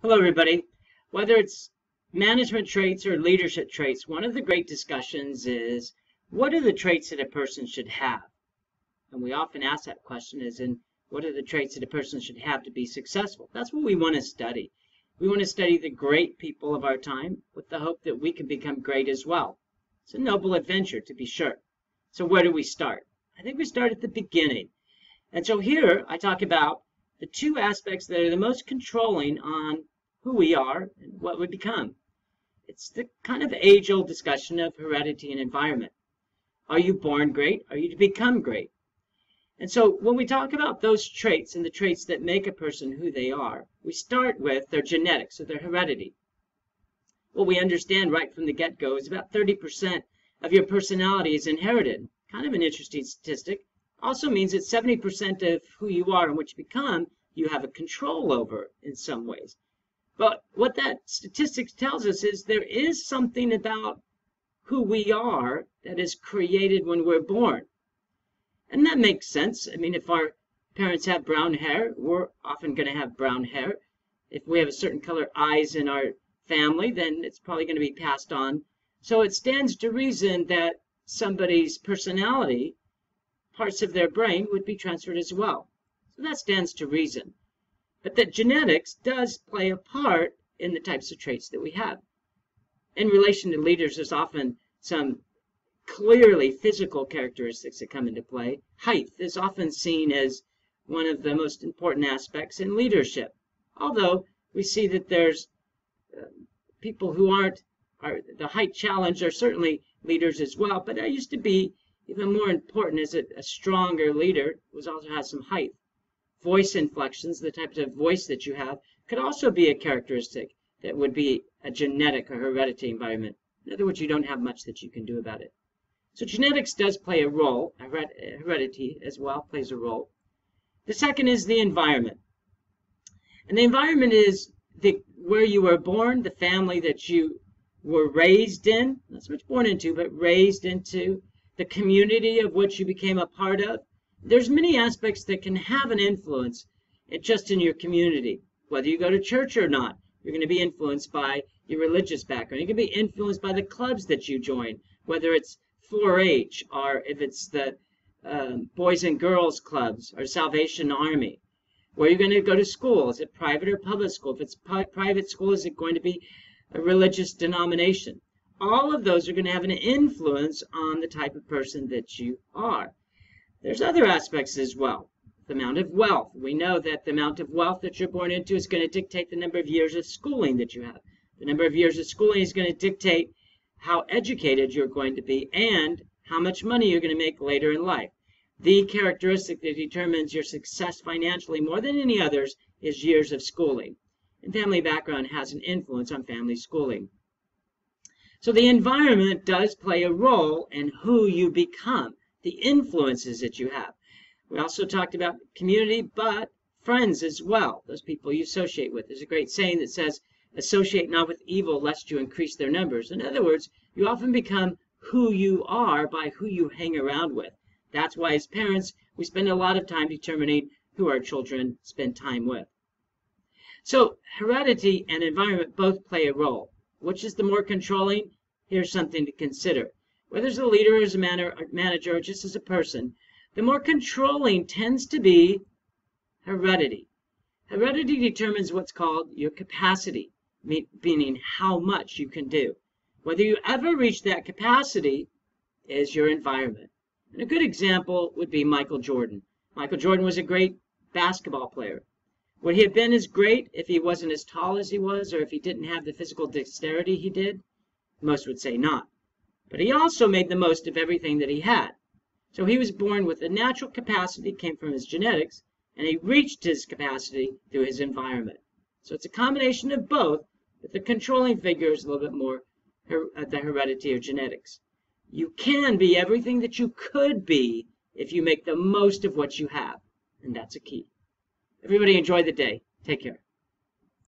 Hello, everybody. Whether it's management traits or leadership traits, one of the great discussions is what are the traits that a person should have? And we often ask that question as in, what are the traits that a person should have to be successful? That's what we want to study. We want to study the great people of our time with the hope that we can become great as well. It's a noble adventure, to be sure. So where do we start? I think we start at the beginning. And so here I talk about the two aspects that are the most controlling on who we are and what we become. It's the kind of age-old discussion of heredity and environment. Are you born great? Are you to become great? And so when we talk about those traits and the traits that make a person who they are, we start with their genetics, or their heredity. What we understand right from the get-go is about 30% of your personality is inherited. Kind of an interesting statistic. Also means that 70% of who you are and what you become, you have a control over in some ways. But what that statistics tells us is there is something about who we are that is created when we're born. And that makes sense. I mean, if our parents have brown hair, we're often going to have brown hair. If we have a certain color eyes in our family, then it's probably going to be passed on. So it stands to reason that somebody's personality, parts of their brain, would be transferred as well. So that stands to reason. But that genetics does play a part in the types of traits that we have. In relation to leaders, there's often some clearly physical characteristics that come into play. Height is often seen as one of the most important aspects in leadership. Although we see that there's people who are the height challenge are certainly leaders as well. But that used to be even more important as a stronger leader was also has some height. Voice inflections, the types of voice that you have, could also be a characteristic that would be a genetic or hereditary environment. In other words, you don't have much that you can do about it. So genetics does play a role. Heredity as well plays a role. The second is the environment. And the environment is where you were born, the family that you were raised in, not so much born into, but raised into, the community of which you became a part of. There's many aspects that can have an influence just in your community. Whether you go to church or not, you're going to be influenced by your religious background. You can be influenced by the clubs that you join, whether it's 4-H or if it's the Boys and Girls Clubs or Salvation Army. Where you're going to go to school, is it private or public school? If it's private school, is it going to be a religious denomination? All of those are going to have an influence on the type of person that you are. There's other aspects as well. The amount of wealth. We know that the amount of wealth that you're born into is going to dictate the number of years of schooling that you have. The number of years of schooling is going to dictate how educated you're going to be and how much money you're going to make later in life. The characteristic that determines your success financially more than any others is years of schooling. And family background has an influence on family schooling. So the environment does play a role in who you become, the influences that you have. We also talked about community, but friends as well, those people you associate with. There's a great saying that says, associate not with evil lest you increase their numbers. In other words, you often become who you are by who you hang around with. That's why as parents, we spend a lot of time determining who our children spend time with. So heredity and environment both play a role. Which is the more controlling? Here's something to consider. Whether as a leader, as a manager, or just as a person, the more controlling tends to be heredity. Heredity determines what's called your capacity, meaning how much you can do. Whether you ever reach that capacity is your environment. And a good example would be Michael Jordan. Michael Jordan was a great basketball player. Would he have been as great if he wasn't as tall as he was, or if he didn't have the physical dexterity he did? Most would say not. But he also made the most of everything that he had. So he was born with a natural capacity, came from his genetics, and he reached his capacity through his environment. So it's a combination of both, but the controlling figure is a little bit more the heredity or genetics. You can be everything that you could be if you make the most of what you have, and that's a key. Everybody enjoy the day. Take care.